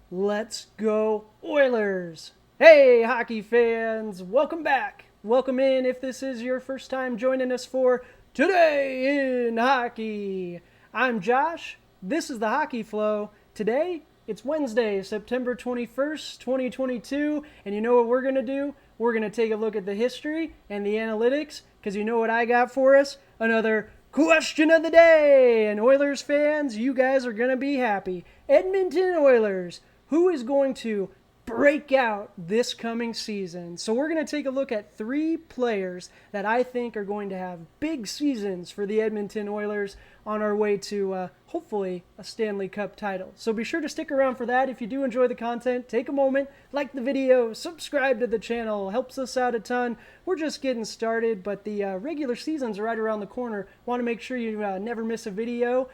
Let's go Oilers! Hey, hockey fans! Welcome back. Welcome in if this is your first time joining us for Today in Hockey. I'm Josh. This is the Hockey Flow. Today, it's Wednesday, September 21st, 2022, and you know what we're going to do? We're going to take a look at the history and the analytics, because you know what I got for us? Another question of the day. And Oilers fans, you guys are going to be happy. Edmonton Oilers, who is going to break out this coming season? So we're going to take a look at three players that I think are going to have big seasons for the Edmonton Oilers on our way to hopefully a Stanley Cup title. So be sure to stick around for that. If you do enjoy the content, take a moment, like the video, subscribe to the channel, helps us out a ton. We're just getting started, but the regular season's right around the corner. Want to make sure you never miss a video.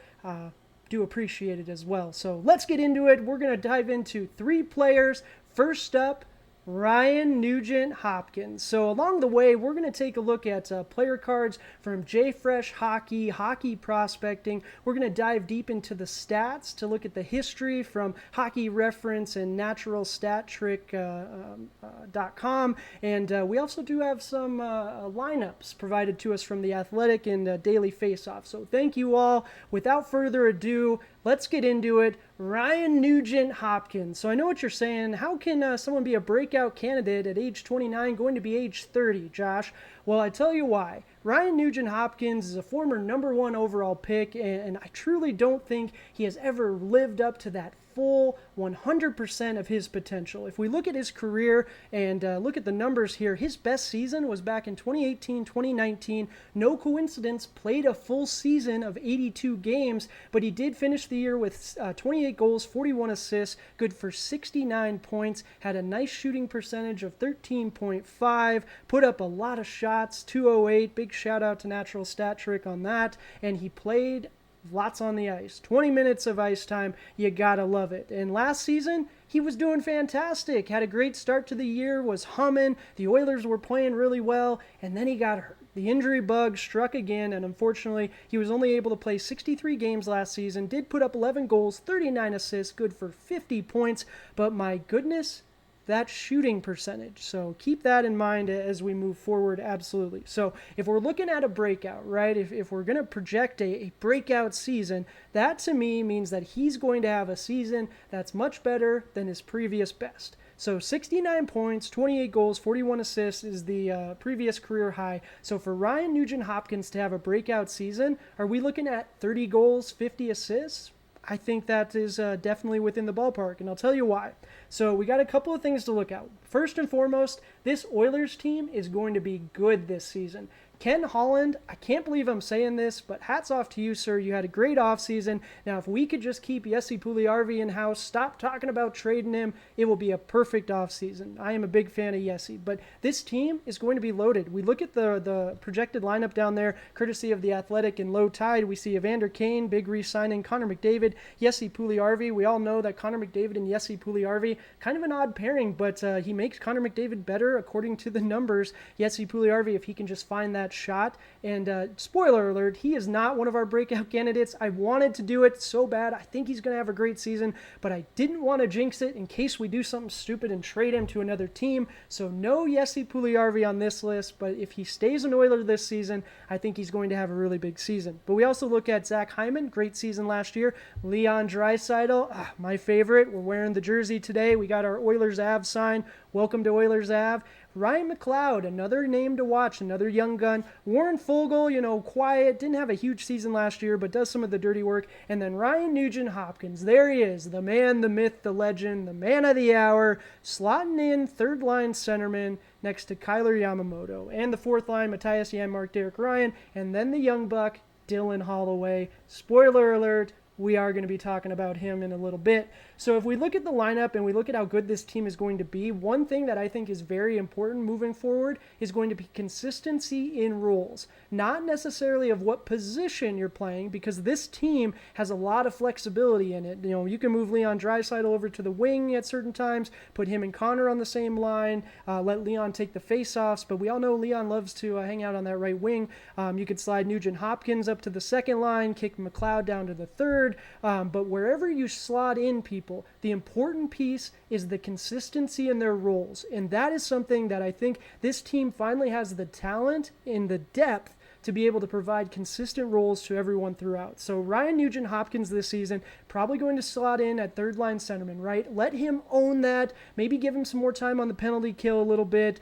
Do appreciate it as well. So let's get into it. We're going to dive into three players. First up, Ryan Nugent Hopkins. So along the way, we're going to take a look at player cards from JFresh Hockey, Hockey Prospecting. We're going to dive deep into the stats to look at the history from Hockey Reference and NaturalStatTrick.com. And we also do have some lineups provided to us from The Athletic and Daily Faceoff. So thank you all. Without further ado, let's get into it. Ryan Nugent Hopkins. So I know what you're saying. How can someone be a breakout candidate at age 29 going to be age 30, Josh? Well, I tell you why. Ryan Nugent Hopkins is a former #1 overall pick, and I truly don't think he has ever lived up to that full 100% of his potential. If we look at his career and look at the numbers here, his best season was back in 2018-2019. No coincidence, played a full season of 82 games, but he did finish the year with 28 goals, 41 assists, good for 69 points, had a nice shooting percentage of 13.5, put up a lot of shots, 208, big shout out to Natural Stat Trick on that, and he played lots on the ice. 20 minutes of ice time. You gotta love it. And last season, he was doing fantastic. Had a great start to the year, was humming. The Oilers were playing really well, and then he got hurt. The injury bug struck again, and unfortunately, he was only able to play 63 games last season, did put up 11 goals, 39 assists, good for 50 points, but my goodness, that shooting percentage. So keep that in mind as we move forward, absolutely. So if we're looking at a breakout, right, if we're going to project a breakout season, that to me means that he's going to have a season that's much better than his previous best. So 69 points, 28 goals, 41 assists is the previous career high. So for Ryan Nugent Hopkins to have a breakout season, are we looking at 30 goals, 50 assists? I think that is definitely within the ballpark, and I'll tell you why. So we got a couple of things to look at. First and foremost, this Oilers team is going to be good this season. Ken Holland, I can't believe I'm saying this, but hats off to you, sir. You had a great offseason. Now, if we could just keep Jesse Puljujarvi in-house, stop talking about trading him, it will be a perfect offseason. I am a big fan of Jesse, but this team is going to be loaded. We look at the projected lineup down there, courtesy of The Athletic and Low Tide. We see Evander Kane, big re-signing, Connor McDavid, Jesse Puljujarvi. We all know that Connor McDavid and Jesse Puljujarvi, kind of an odd pairing, but he makes Connor McDavid better according to the numbers. Jesse Puljujarvi, if he can just find that shot. And spoiler alert, he is not one of our breakout candidates. I wanted to do it so bad. I think he's going to have a great season, but I didn't want to jinx it in case we do something stupid and trade him to another team. So no Jesse Puljujarvi on this list, but if he stays an Oiler this season, I think he's going to have a really big season. But we also look at Zach Hyman, great season last year. Leon Draisaitl, my favorite. We're wearing the jersey today. We got our Oilers Ave sign. Welcome to Oilers Ave. Ryan McLeod, another name to watch, another young gun. Warren Foegele, quiet, didn't have a huge season last year, but does some of the dirty work. And then Ryan Nugent Hopkins, there he is, the man, the myth, the legend, the man of the hour, slotting in third-line centerman next to Kyler Yamamoto. And the fourth line, Matthias Janmark, Derek Ryan, and then the young buck, Dylan Holloway. Spoiler alert, we are going to be talking about him in a little bit. So if we look at the lineup and we look at how good this team is going to be, one thing that I think is very important moving forward is going to be consistency in roles. Not necessarily of what position you're playing, because this team has a lot of flexibility in it. You can move Leon Draisaitl over to the wing at certain times, put him and Connor on the same line, let Leon take the face-offs, but we all know Leon loves to hang out on that right wing. You could slide Nugent Hopkins up to the second line, kick McLeod down to the third, third. But wherever you slot in people, the important piece is the consistency in their roles. And that is something that I think this team finally has the talent and the depth to be able to provide consistent roles to everyone throughout. So Ryan Nugent Hopkins this season, probably going to slot in at third line centerman, right? Let him own that. Maybe give him some more time on the penalty kill a little bit.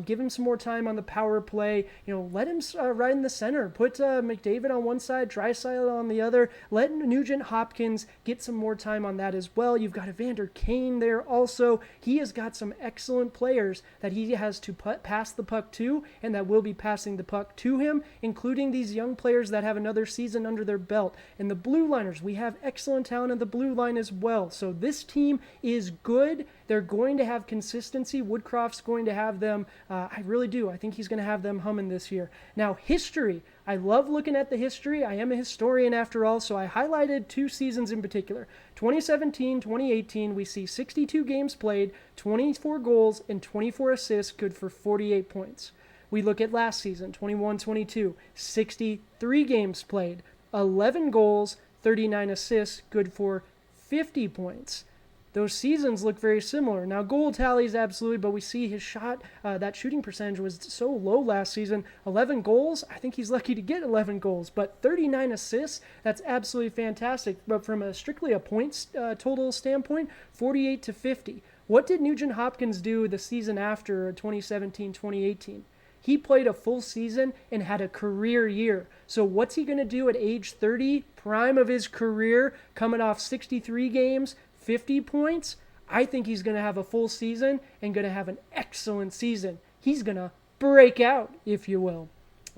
Give him some more time on the power play. Let him right in the center. Put McDavid on one side, Draisaitl on the other. Let Nugent Hopkins get some more time on that as well. You've got Evander Kane there also. He has got some excellent players that he has to pass the puck to, and that will be passing the puck to him, including these young players that have another season under their belt. And the blue liners, we have excellent talent in the blue line as well. So this team is good. They're going to have consistency. Woodcroft's going to have them. I really do. I think he's going to have them humming this year. Now, history. I love looking at the history. I am a historian after all, so I highlighted 2 seasons in particular. 2017, 2018, we see 62 games played, 24 goals, and 24 assists, good for 48 points. We look at last season, 21-22, 63 games played, 11 goals, 39 assists, good for 50 points. Those seasons look very similar. Now, goal tallies, absolutely, but we see his shot, that shooting percentage was so low last season. 11 goals, I think he's lucky to get 11 goals, but 39 assists, that's absolutely fantastic. But from strictly a points total standpoint, 48 to 50. What did Nugent Hopkins do the season after 2017-2018? He played a full season and had a career year. So what's he going to do at age 30, prime of his career, coming off 63 games, 50 points? I think he's going to have a full season and going to have an excellent season. He's going to break out, if you will.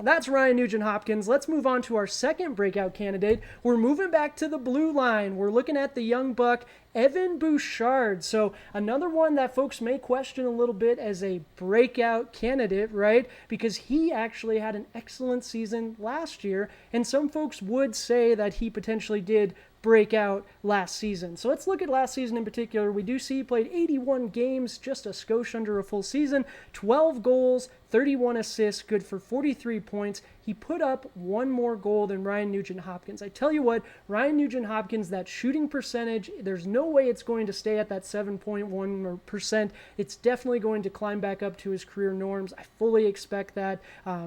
That's Ryan Nugent Hopkins. Let's move on to our second breakout candidate. We're moving back to the blue line. We're looking at the young buck, Evan Bouchard. So another one that folks may question a little bit as a breakout candidate, right? Because he actually had an excellent season last year, and some folks would say that he potentially did break out last season. So let's look at last season in particular. We do see he played 81 games, just a skosh under a full season, 12 goals, 31 assists, good for 43 points. He put up one more goal than Ryan Nugent Hopkins. I tell you what, Ryan Nugent Hopkins, that shooting percentage, there's no way it's going to stay at that 7.1%. It's definitely going to climb back up to his career norms. I fully expect that.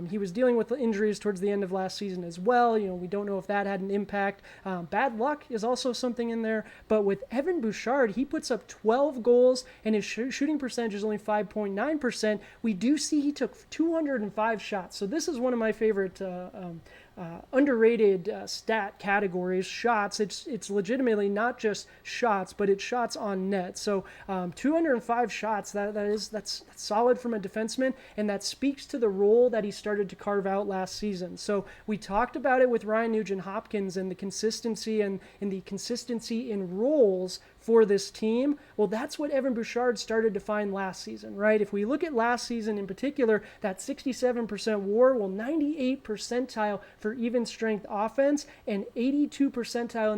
He was dealing with the injuries towards the end of last season as well. We don't know if that had an impact. Bad luck is also something in there. But with Evan Bouchard, he puts up 12 goals and his shooting percentage is only 5.9%. We do see he took 205 shots. So this is one of my favorite underrated stat categories, shots. It's legitimately not just shots, but it's shots on net. So 205 shots, that's solid from a defenseman, and that speaks to the role that he started to carve out last season. So we talked about it with Ryan Nugent Hopkins and the consistency and the consistency in roles for this team. Well, that's what Evan Bouchard started to find last season, right? If we look at last season in particular, that 67% WAR, well, 98 percentile for even strength offense and 82 percentile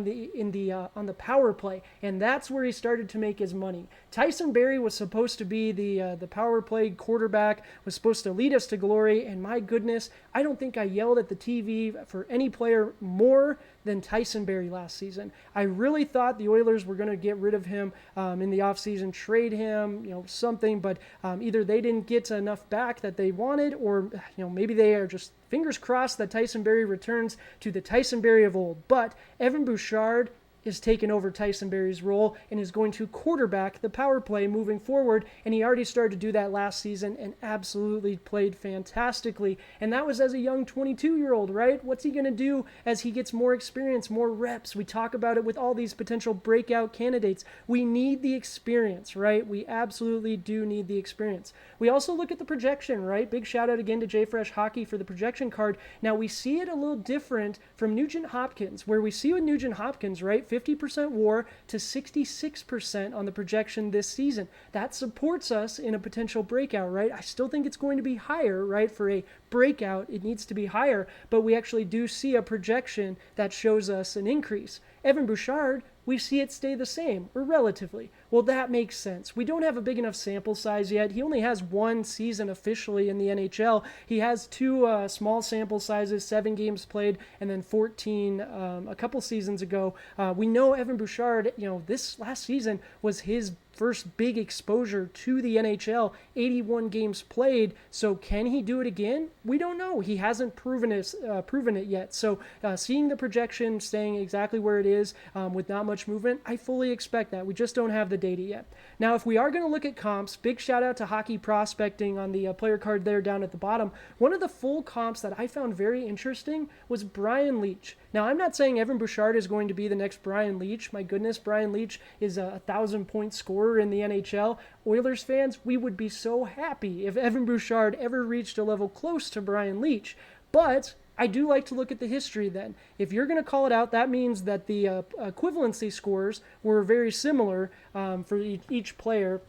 on the power play, and that's where he started to make his money. Tyson Barrie was supposed to be the power play quarterback, was supposed to lead us to glory, and my goodness, I don't think I yelled at the TV for any player more than Tyson Barrie last season. I really thought the Oilers were going to get rid of him in the offseason, trade him, something, but either they didn't get enough back that they wanted, or maybe they are just fingers crossed that Tyson Barrie returns to the Tyson Barrie of old. But Evan Bouchard is taking over Tyson Barrie's role and is going to quarterback the power play moving forward, and he already started to do that last season and absolutely played fantastically. And that was as a young 22-year-old, right? What's he going to do as he gets more experience, more reps? We talk about it with all these potential breakout candidates. We need the experience, right? We absolutely do need the experience. We also look at the projection, right? Big shout out again to JFresh Hockey for the projection card. Now we see it a little different from Nugent Hopkins, where we see with Nugent Hopkins, right? 50% WAR to 66% on the projection this season. That supports us in a potential breakout, right? I still think it's going to be higher, right, for a breakout, it needs to be higher, but we actually do see a projection that shows us an increase. Evan Bouchard, we see it stay the same, or relatively. Well, that makes sense. We don't have a big enough sample size yet. He only has one season officially in the NHL. He has two small sample sizes, 7 games played, and then 14 a couple seasons ago. We know Evan Bouchard, this last season was his first big exposure to the NHL, 81 games played. So can he do it again? We don't know. He hasn't proven it yet. So seeing the projection staying exactly where it is with not much movement, I fully expect that. We just don't have the data yet. Now, if we are going to look at comps, big shout out to Hockey Prospecting on the player card there down at the bottom. One of the full comps that I found very interesting was Brian Leetch. Now, I'm not saying Evan Bouchard is going to be the next Brian Leetch. My goodness, Brian Leetch is a 1,000-point scorer in the NHL. Oilers fans, we would be so happy if Evan Bouchard ever reached a level close to Brian Leetch. But I do like to look at the history then. If you're going to call it out, that means that the equivalency scores were very similar for each player.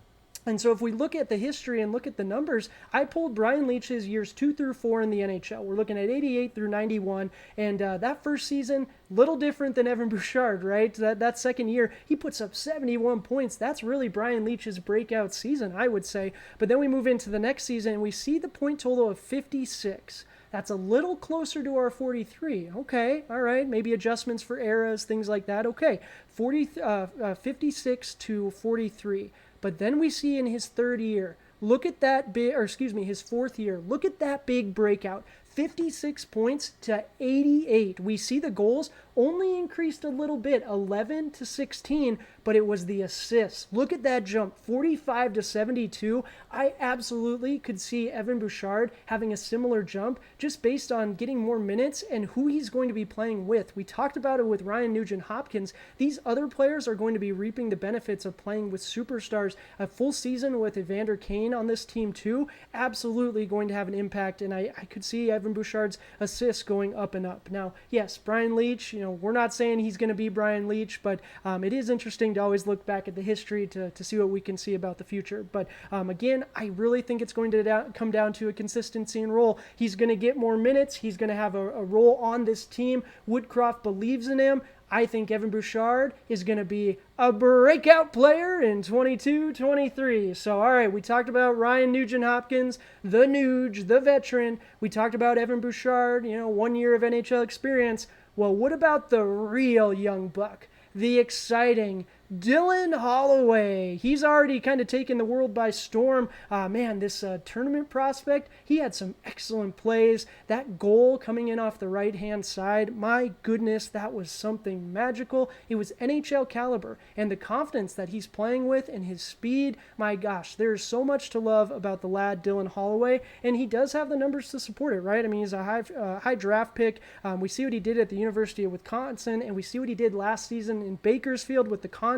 And so if we look at the history and look at the numbers, I pulled Brian Leetch's years 2 through 4 in the NHL. We're looking at 88 through 91. And that first season, little different than Evan Bouchard, right? That second year, he puts up 71 points. That's really Brian Leetch's breakout season, I would say. But then we move into the next season, and we see the point total of 56. That's a little closer to our 43. Okay, all right, maybe adjustments for eras, things like that. Okay, 56 to 43. But then we see in his third year, his fourth year, look at that big breakout. 56 points to 88. We see the goals only increased a little bit, 11 to 16, but it was the assists. Look at that jump, 45 to 72. I absolutely could see Evan Bouchard having a similar jump just based on getting more minutes and who he's going to be playing with. We talked about it with Ryan Nugent Hopkins. These other players are going to be reaping the benefits of playing with superstars. A full season with Evander Kane on this team too, absolutely going to have an impact, and I could see Evan Bouchard's assists going up and up. Now, yes, Brian Leetch, we're not saying he's going to be Brian Leetch, but it is interesting to always look back at the history to see what we can see about the future. But again, I really think it's going to come down to a consistency and role. He's going to get more minutes. He's going to have a role on this team. Woodcroft believes in him. I think Evan Bouchard is going to be a breakout player in 22-23. So, all right, we talked about Ryan Nugent Hopkins, the Nuge, the veteran. We talked about Evan Bouchard, 1 year of NHL experience. Well, what about the real young buck? The exciting Dylan Holloway. He's already kind of taken the world by storm. This tournament prospect, he had some excellent plays. That goal coming in off the right-hand side, my goodness, that was something magical. It was NHL caliber. And the confidence that he's playing with and his speed, my gosh, there's so much to love about the lad Dylan Holloway. And he does have the numbers to support it, right? I mean, he's a high draft pick. We see what he did at the University of Wisconsin, and we see what he did last season in Bakersfield with the Condors.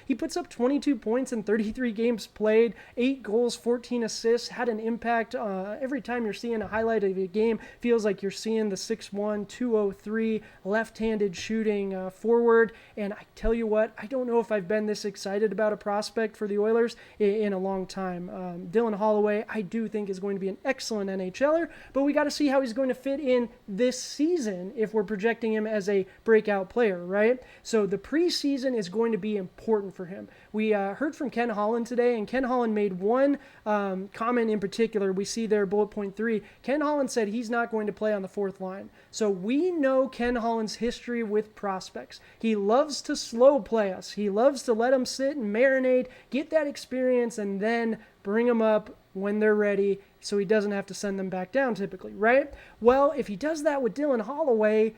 He puts up 22 points in 33 games played, 8 goals, 14 assists, had an impact. Every time you're seeing a highlight of a game, feels like you're seeing the 6'1", 203 left-handed shooting forward. And I tell you what, I don't know if I've been this excited about a prospect for the Oilers in a long time. Dylan Holloway, I do think is going to be an excellent NHLer, but we got to see how he's going to fit in this season if we're projecting him as a breakout player, right? So the preseason is going to be important for him. We heard from Ken Holland today, and Ken Holland made one comment in particular. We see there, bullet point 3. Ken Holland said he's not going to play on the fourth line. So we know Ken Holland's history with prospects. He loves to slow play us. He loves to let them sit and marinate, get that experience, and then bring them up when they're ready so he doesn't have to send them back down typically, right? Well, if he does that with Dylan Holloway,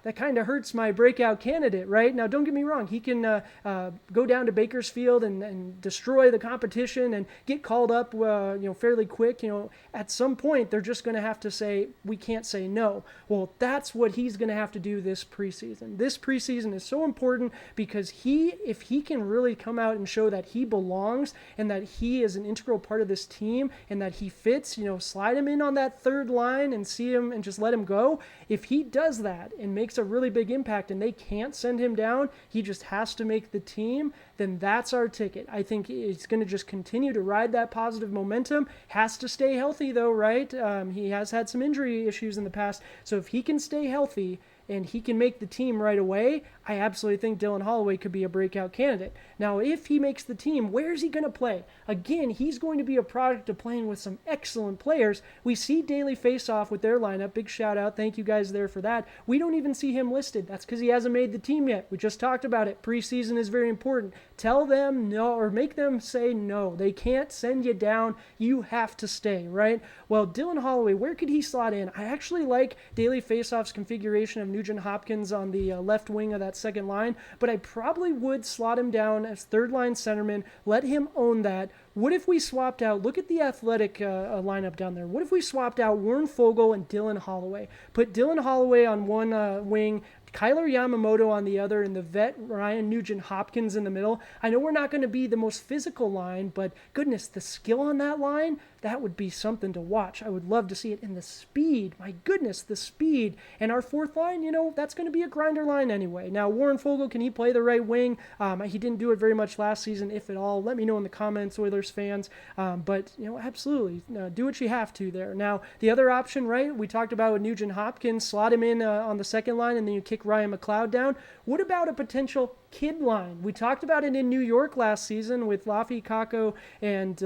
that kind of hurts my breakout candidate, right? Now, don't get me wrong. He can go down to Bakersfield and destroy the competition and get called up, fairly quick. At some point, they're just going to have to say, we can't say no. Well, that's what he's going to have to do this preseason. This preseason is so important because if he can really come out and show that he belongs and that he is an integral part of this team and that he fits, slide him in on that third line and see him and just let him go. If he does that, that and makes a really big impact and they can't send him down, he just has to make the team, then that's our ticket. I think it's going to just continue to ride that positive momentum. Has to stay healthy though, right? He has had some injury issues in the past. So if he can stay healthy and he can make the team right away, I absolutely think Dylan Holloway could be a breakout candidate. Now, if he makes the team, where's he going to play? Again, he's going to be a product of playing with some excellent players. We see Daily Faceoff with their lineup. Big shout out. Thank you guys there for that. We don't even see him listed. That's because he hasn't made the team yet. We just talked about it. Preseason is very important. Tell them no, or make them say no. They can't send you down. You have to stay, right? Well, Dylan Holloway, where could he slot in? I actually like Daily Faceoff's configuration of Nugent Hopkins on the left wing of that second line, but I probably would slot him down as third line centerman, let him own that. What if we swapped out, look at the Athletic lineup down there. What if we swapped out Warren Foegele and Dylan Holloway? Put Dylan Holloway on one wing, Kyler Yamamoto on the other, and the vet Ryan Nugent Hopkins in the middle. I know we're not going to be the most physical line, but goodness, the skill on that line, that would be something to watch. I would love to see it. And the speed, my goodness, the speed. And our fourth line, that's going to be a grinder line anyway. Now, Warren Foegele, can he play the right wing? He didn't do it very much last season, if at all. Let me know in the comments, Oilers fans. But absolutely, do what you have to there. Now, the other option, right, we talked about with Nugent Hopkins, slot him in on the second line, and then you kick Ryan McLeod down. What about a potential kid line? We talked about it in New York last season with Laffy, Kakko, and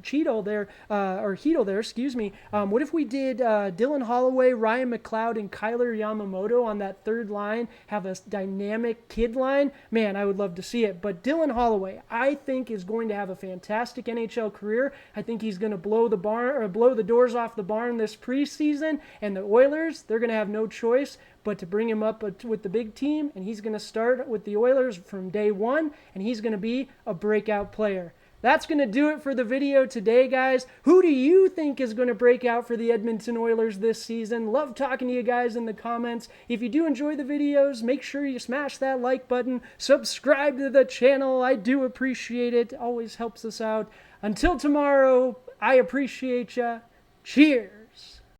Cheeto there, or Heedle there, excuse me. What if we did Dylan Holloway, Ryan McLeod, and Kyler Yamamoto on that third line, have a dynamic kid line? Man, I would love to see it. But Dylan Holloway, I think, is going to have a fantastic NHL career. I think he's going to blow the doors off the barn this preseason, and the Oilers, they're going to have no choice but to bring him up with the big team, and he's going to start with the Oilers from day one, and he's going to be a breakout player. That's going to do it for the video today, guys. Who do you think is going to break out for the Edmonton Oilers this season? Love talking to you guys in the comments. If you do enjoy the videos, make sure you smash that like button. Subscribe to the channel. I do appreciate it. Always helps us out. Until tomorrow, I appreciate ya. Cheers.